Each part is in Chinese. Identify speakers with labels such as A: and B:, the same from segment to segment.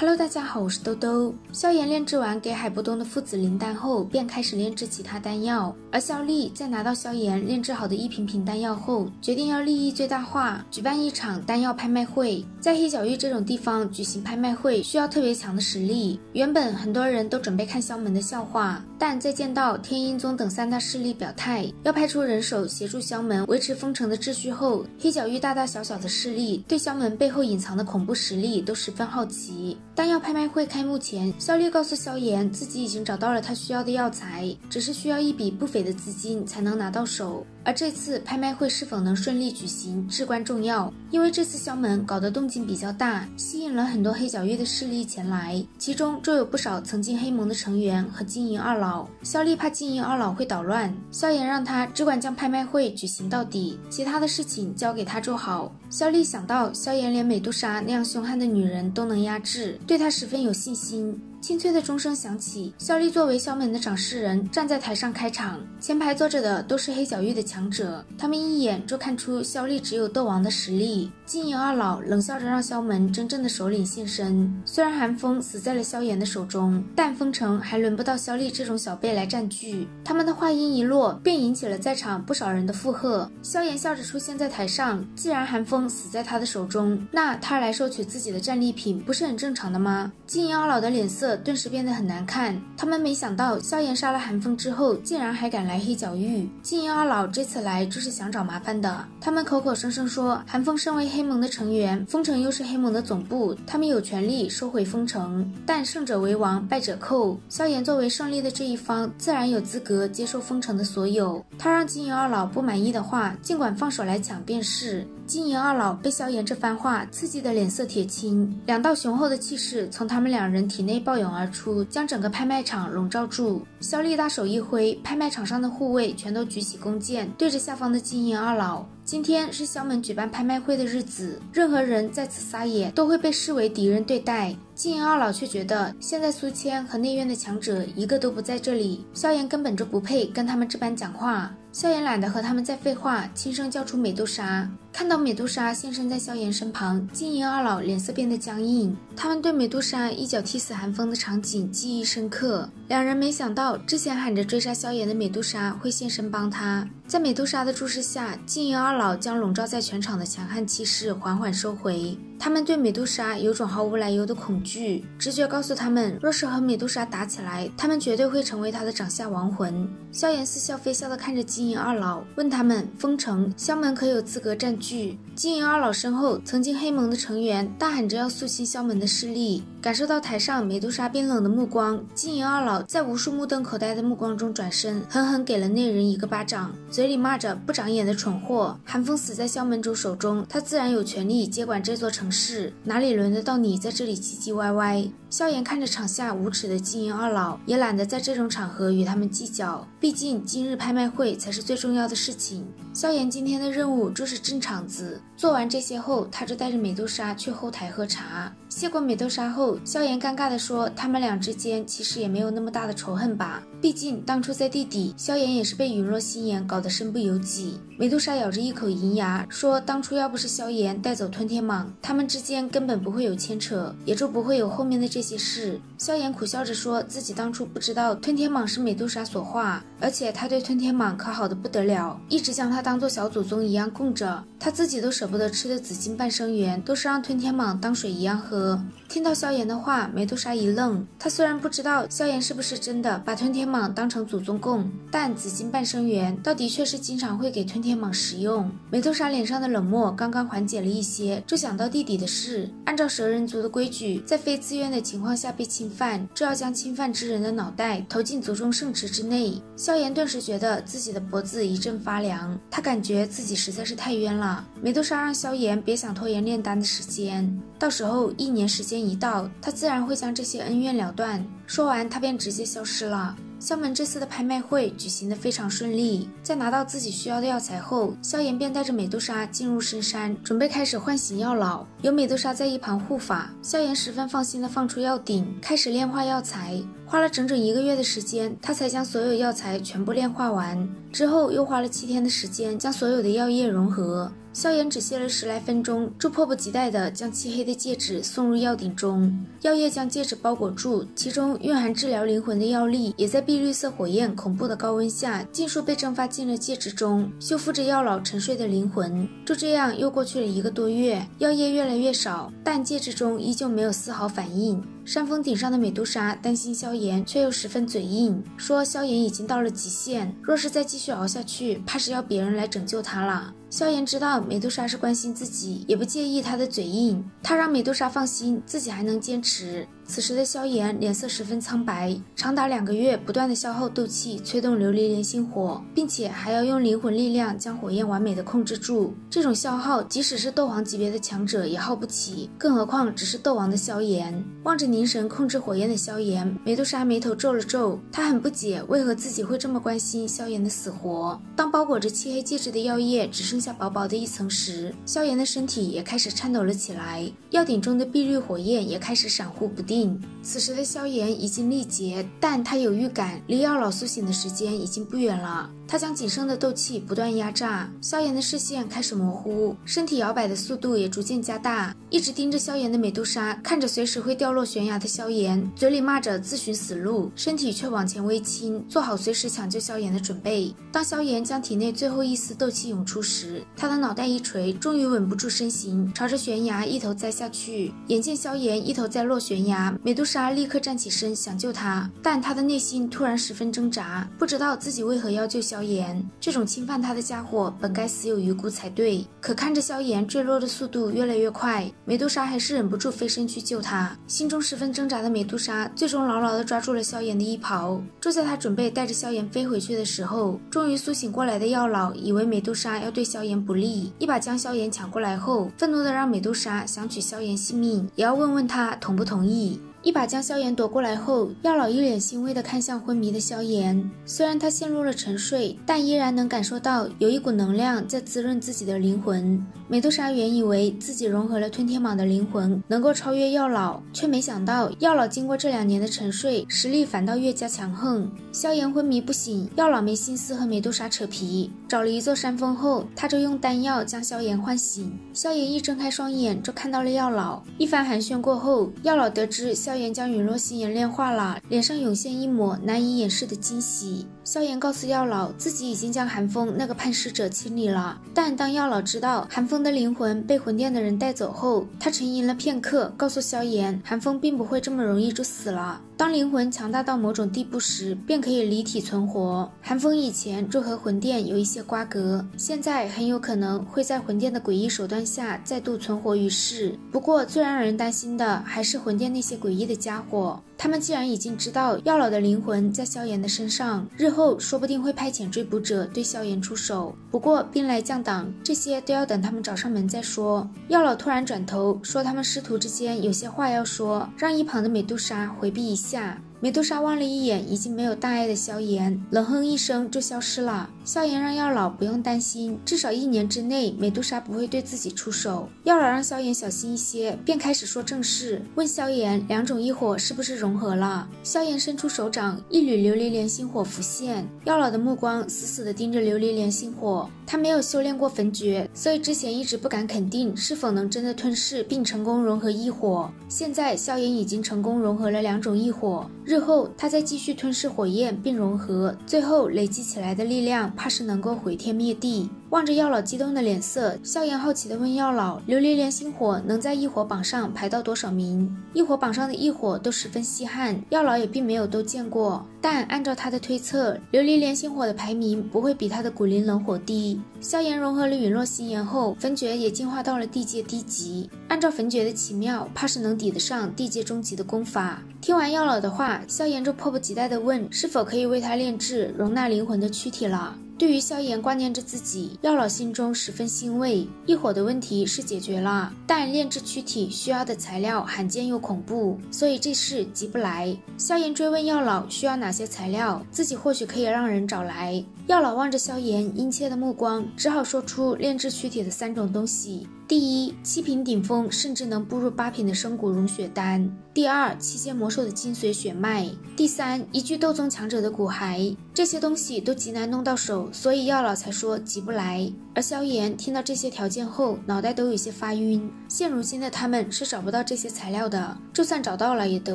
A: Hello， 大家好，我是兜兜。萧炎炼制完给海波东的父子灵丹后，便开始炼制其他丹药。而萧丽在拿到萧炎炼制好的一瓶瓶丹药后，决定要利益最大化，举办一场丹药拍卖会。在黑角域这种地方举行拍卖会，需要特别强的实力。原本很多人都准备看萧门的笑话，但在见到天阴宗等三大势力表态要派出人手协助萧门维持封城的秩序后，黑角域大大小小的势力对萧门背后隐藏的恐怖实力都十分好奇。丹药拍卖会开幕前，萧丽告诉萧炎自己已经找到了他需要的药材，只是需要一笔不菲的资金才能拿到手。而这次拍卖会是否能顺利举行至关重要，因为这次萧门搞得动静比较大，吸引了很多黑角域的势力前来，其中就有不少曾经黑盟的成员和金银二老。萧丽怕金银二老会捣乱，萧炎让他只管将拍卖会举行到底，其他的事情交给他就好。萧丽想到萧炎连美杜莎那样凶悍的女人都能压制，对他十分有信心。清脆的钟声响起，萧丽作为萧门的掌事人站在台上开场，前排坐着的都是黑角域的强者，他们一眼就看出萧丽只有斗王的实力。金银二老冷笑着让萧门真正的首领现身，虽然韩风死在了萧炎的手中，但封城还轮不到萧丽这种小辈来占据。他们的话音一落，便引起了在场不少人的附和。萧炎笑着出现在台上，既然韩风死在他的手中，那他来收取自己的战利品不是很正常的吗？金银二老的脸色顿时变得很难看，他们没想到萧炎杀了韩风之后，竟然还敢来黑角域。金银二老这次来就是想找麻烦的，他们口口声声说韩风身为黑盟的成员，封城又是黑盟的总部，他们有权利收回封城，但胜者为王，败者寇。萧炎作为胜利的这一方，自然有资格接受封城的所有。他让金银二老不满意的话，尽管放手来抢便是。金银二老被萧炎这番话刺激的脸色铁青，两道雄厚的气势从他们两人体内暴涌而出，将整个拍卖场笼罩住。萧丽大手一挥，拍卖场上的护卫全都举起弓箭，对着下方的金银二老。今天是萧门举办拍卖会的日子，任何人在此撒野都会被视为敌人对待。金银二老却觉得现在苏谦和内院的强者一个都不在这里，萧炎根本就不配跟他们这般讲话。萧炎懒得和他们再废话，轻声叫出美杜莎。看到美杜莎现身在萧炎身旁，金银二老脸色变得僵硬。他们对美杜莎一脚踢死韩风的场景记忆深刻，两人没想到之前喊着追杀萧炎的美杜莎会现身帮他。在美杜莎的注视下，金银二老将笼罩在全场的强悍气势缓缓收回。他们对美杜莎有种毫无来由的恐惧，直觉告诉他们，若是和美杜莎打起来，他们绝对会成为她的掌下亡魂。萧炎似笑非笑地看着金银二老，问他们封城萧门可有资格占据。金银二老身后曾经黑盟的成员大喊着要肃清萧门的势力。感受到台上美杜莎冰冷的目光，金银二老在无数目瞪口呆的目光中转身，狠狠给了那人一个巴掌，嘴里骂着不长眼的蠢货。韩风死在萧门主手中，他自然有权利接管这座城市，哪里轮得到你在这里唧唧歪歪。萧炎看着场下无耻的金银二老，也懒得在这种场合与他们计较，毕竟今日拍卖会才是最重要的事情。萧炎今天的任务就是镇场子，做完这些后，他就带着美杜莎去后台喝茶。谢过美杜莎后，萧炎尴尬地说，他们俩之间其实也没有那么大的仇恨吧，毕竟当初在地底，萧炎也是被陨落心炎搞得身不由己。美杜莎咬着一口银牙说，当初要不是萧炎带走吞天蟒，他们之间根本不会有牵扯，也就不会有后面的这些事。萧炎苦笑着说，自己当初不知道吞天蟒是美杜莎所化，而且他对吞天蟒可好的不得了，一直将它当作小祖宗一样供着，他自己都舍不得吃的紫金半生缘，都是让吞天蟒当水一样喝。听到萧炎的话，美杜莎一愣，她虽然不知道萧炎是不是真的把吞天蟒当成祖宗供，但紫金半生缘倒的确是经常会给吞天蟒食用。美杜莎脸上的冷漠刚刚缓解了一些，就想到弟弟的事。按照蛇人族的规矩，在非自愿的情况下被侵犯，就要将侵犯之人的脑袋投进族中圣池之内。萧炎顿时觉得自己的脖子一阵发凉，他感觉自己实在是太冤了。美杜莎让萧炎别想拖延炼丹的时间，到时候1年时间一到，他自然会将这些恩怨了断。说完，他便直接消失了。萧门这次的拍卖会举行得非常顺利，在拿到自己需要的药材后，萧炎便带着美杜莎进入深山，准备开始唤醒药老。有美杜莎在一旁护法，萧炎十分放心地放出药鼎，开始炼化药材。花了整整1个月的时间，他才将所有药材全部炼化完。之后又花了7天的时间，将所有的药液融合。萧炎只歇了10来分钟，就迫不及待地将漆黑的戒指送入药鼎中，药液将戒指包裹住，其中蕴含治疗灵魂的药力也在碧绿色火焰恐怖的高温下尽数被蒸发进了戒指中，修复着药老沉睡的灵魂。就这样又过去了1个多月，药液越来越少，但戒指中依旧没有丝毫反应。山峰顶上的美杜莎担心萧炎，却又十分嘴硬，说萧炎已经到了极限，若是再继续熬下去，怕是要别人来拯救他了。萧炎知道美杜莎是关心自己，也不介意他的嘴硬，他让美杜莎放心，自己还能坚持。此时的萧炎脸色十分苍白，长达2个月不断的消耗斗气，催动琉璃莲心火，并且还要用灵魂力量将火焰完美的控制住。这种消耗，即使是斗王级别的强者也耗不起，更何况只是斗王的萧炎。望着凝神控制火焰的萧炎，美杜莎眉头皱了皱，她很不解为何自己会这么关心萧炎的死活。当包裹着漆黑戒指的药液只剩下薄薄的一层时，萧炎的身体也开始颤抖了起来，药鼎中的碧绿火焰也开始闪忽不定。此时的萧炎已经力竭，但他有预感离药老苏醒的时间已经不远了。他将仅剩的斗气不断压榨，萧炎的视线开始模糊，身体摇摆的速度也逐渐加大。一直盯着萧炎的美杜莎看着随时会掉落悬崖的萧炎，嘴里骂着自寻死路，身体却往前微倾，做好随时抢救萧炎的准备。当萧炎将体内最后一丝斗气涌出时，他的脑袋一垂，终于稳不住身形，朝着悬崖一头栽下去。眼见萧炎一头栽落悬崖，美杜莎立刻站起身想救他，但他的内心突然十分挣扎，不知道自己为何要救萧炎。这种侵犯他的家伙本该死有余辜才对，可看着萧炎坠落的速度越来越快，美杜莎还是忍不住飞身去救他。心中十分挣扎的美杜莎最终牢牢地抓住了萧炎的衣袍。就在他准备带着萧炎飞回去的时候，终于苏醒过来的药老以为美杜莎要对萧炎不利，一把将萧炎抢过来后，愤怒地让美杜莎想取萧炎性命，也要问问他同不同意。一把将萧炎夺过来后，药老一脸欣慰地看向昏迷的萧炎。虽然他陷入了沉睡，但依然能感受到有一股能量在滋润自己的灵魂。美杜莎原以为自己融合了吞天蟒的灵魂能够超越药老，却没想到药老经过这2年的沉睡，实力反倒越加强横。萧炎昏迷不醒，药老没心思和美杜莎扯皮，找了一座山峰后，他就用丹药将萧炎唤醒。萧炎一睁开双眼，就看到了药老。一番寒暄过后，药老得知萧炎将陨落心炎炼化了，脸上涌现一抹难以掩饰的惊喜。萧炎告诉药老，自己已经将寒风那个叛尸者清理了，但当药老知道寒风的灵魂被魂殿的人带走后，他沉吟了片刻，告诉萧炎，寒风并不会这么容易就死了。当灵魂强大到某种地步时，便可以离体存活。寒风以前就和魂殿有一些瓜葛，现在很有可能会在魂殿的诡异手段下再度存活于世。不过最让人担心的还是魂殿那些诡异的家伙，他们既然已经知道药老的灵魂在萧炎的身上，日后说不定会派遣追捕者对萧炎出手。不过兵来将挡，这些都要等他们找上门再说。药老突然转头说他们师徒之间有些话要说，让一旁的美杜莎回避一下。美杜莎望了一眼已经没有大碍的萧炎，冷哼一声就消失了。萧炎让药老不用担心，至少1年之内美杜莎不会对自己出手。药老让萧炎小心一些，便开始说正事，问萧炎2种异火是不是融合了。萧炎伸出手掌，一缕琉璃莲心火浮现，药老的目光死死地盯着琉璃莲心火。他没有修炼过焚诀，所以之前一直不敢肯定是否能真的吞噬并成功融合异火。现在萧炎已经成功融合了2种异火，日后他再继续吞噬火焰并融合，最后累积起来的力量怕是能够毁天灭地。望着药老激动的脸色，萧炎好奇地问药老，琉璃莲心火能在异火榜上排到多少名？异火榜上的异火都十分稀罕，药老也并没有都见过，但按照他的推测，琉璃莲心火的排名不会比他的古灵冷火低。萧炎融合了陨落心炎后，焚诀也进化到了地阶低级，按照焚诀的奇妙，怕是能抵得上地阶中级的功法。听完药老的话，萧炎就迫不及待地问是否可以为他炼制容纳灵魂的躯体了。对于萧炎挂念着自己，药老心中十分欣慰。异火的问题是解决了，但炼制躯体需要的材料罕见又恐怖，所以这事急不来。萧炎追问药老需要哪些材料，自己或许可以让人找来。药老望着萧炎殷切的目光，只好说出炼制躯体的3种东西。第一，7品顶峰甚至能步入8品的生骨融血丹；第二，7阶魔兽的精髓血脉；第三，一具斗宗强者的骨骸。这些东西都极难弄到手，所以药老才说急不来。而萧炎听到这些条件后，脑袋都有些发晕。现如今的他们是找不到这些材料的，就算找到了也得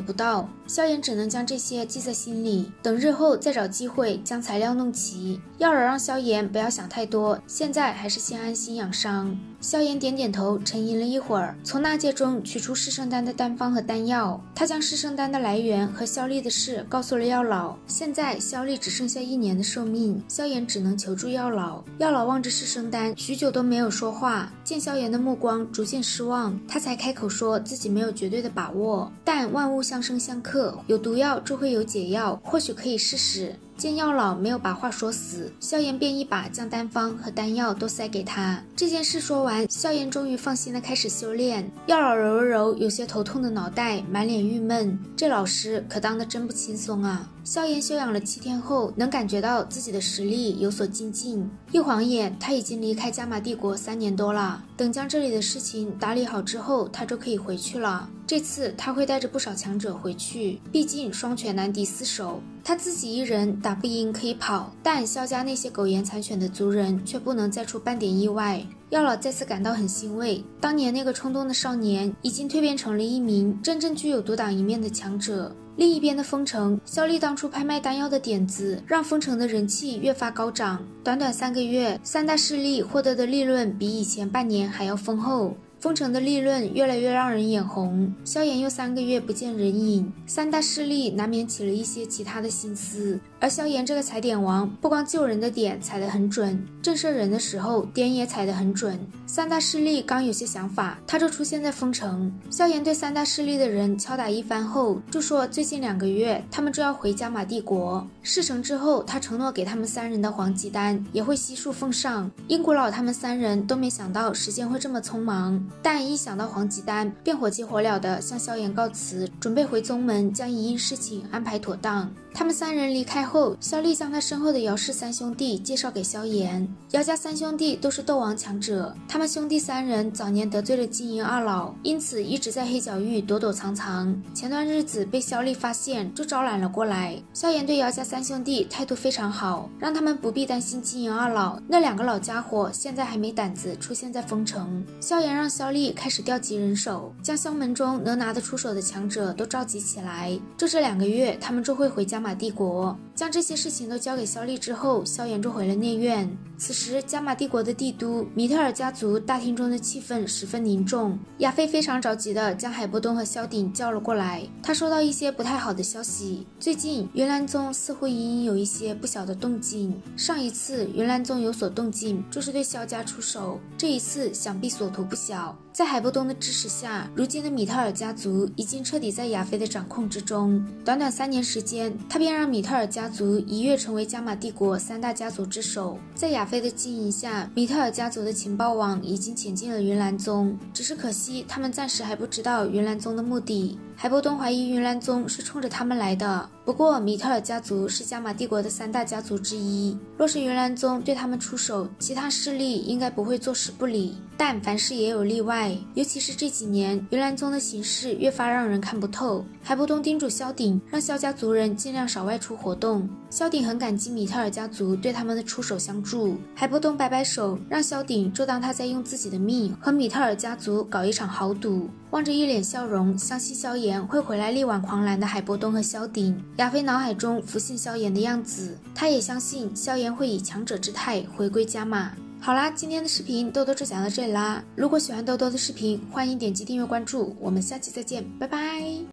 A: 不到。萧炎只能将这些记在心里，等日后再找机会将材料弄齐。药老让萧炎不要想太多，现在还是先安心养伤。萧炎点点头，沉吟了一会儿，从纳戒中取出噬圣丹的丹方和丹药。他将噬圣丹的来源和萧丽的事告诉了药老。现在萧丽只剩下1年的寿命，萧炎只能求助药老。药老望着噬圣丹，许久都没有说话。见萧炎的目光逐渐失望，他才开口说自己没有绝对的把握，但万物相生相克，有毒药就会有解药，或许可以试试。见药老没有把话说死，萧炎便一把将丹方和丹药都塞给他。这件事说完，萧炎终于放心的开始修炼。药老揉了揉有些头痛的脑袋，满脸郁闷，这老师可当得真不轻松啊。萧炎休养了7天后，能感觉到自己的实力有所精进。一晃眼，他已经离开加玛帝国3年多了。等将这里的事情打理好之后，他就可以回去了。这次他会带着不少强者回去，毕竟双拳难敌4手。他自己一人打不赢可以跑，但萧家那些苟延残喘的族人却不能再出半点意外。药老再次感到很欣慰，当年那个冲动的少年已经蜕变成了一名真正具有独当一面的强者。另一边的丰城，萧丽当初拍卖丹药的点子让丰城的人气越发高涨。短短3个月，3大势力获得的利润比以前半年还要丰厚。丰城的利润越来越让人眼红，萧炎又3个月不见人影，3大势力难免起了一些其他的心思。而萧炎这个踩点王，不光救人的点踩得很准，震慑人的时候点也踩得很准。3大势力刚有些想法，他就出现在丰城。萧炎对3大势力的人敲打一番后，就说最近2个月他们就要回加玛帝国。事成之后，他承诺给他们3人的黄级丹也会悉数奉上。英古老他们3人都没想到时间会这么匆忙，但一想到黄级丹，便火急火燎地向萧炎告辞，准备回宗门将一应事情安排妥当。他们3人离开后，萧丽将他身后的姚氏3兄弟介绍给萧炎。姚家3兄弟都是斗王强者，他们兄弟3人早年得罪了金银二老，因此一直在黑角域躲躲藏藏。前段日子被萧丽发现，就招揽了过来。萧炎对姚家3兄弟态度非常好，让他们不必担心金银二老。那2个老家伙现在还没胆子出现在丰城。萧炎让萧丽开始调集人手，将萧门中能拿得出手的强者都召集起来。就这2个月，他们就会回加玛帝国。将这些事情都交给萧丽之后，萧炎就回了内院。此时加玛帝国的帝都米特尔家族大厅中的气氛十分凝重，亚菲非常着急地将海波东和萧鼎叫了过来。他收到一些不太好的消息，最近云岚宗似乎隐隐有一些不小的动静。上一次云岚宗有所动静，就是对萧家出手，这一次想必所图不小。在海波东的支持下，如今的米特尔家族已经彻底在亚菲的掌控之中。短短3年时间，他便让米特尔家族一跃成为加玛帝国3大家族之首。在亚菲的经营下，米特尔家族的情报网已经潜进了云岚宗，只是可惜他们暂时还不知道云岚宗的目的。海波东怀疑云岚宗是冲着他们来的，不过米特尔家族是加玛帝国的3大家族之一，若是云岚宗对他们出手，其他势力应该不会坐视不理。但凡事也有例外，尤其是这几年云岚宗的形势越发让人看不透。海波东叮嘱萧鼎，让萧家族人尽量少外出活动。萧鼎很感激米特尔家族对他们的出手相助。海波东摆摆手，让萧鼎就当他在用自己的命和米特尔家族搞一场豪赌。望着一脸笑容，相信萧炎会回来力挽狂澜的海波东和萧鼎，亚菲脑海中浮现萧炎的样子，他也相信萧炎会以强者之态回归加玛。好啦，今天的视频豆豆就讲到这里啦。如果喜欢豆豆的视频，欢迎点击订阅关注，我们下期再见，拜拜。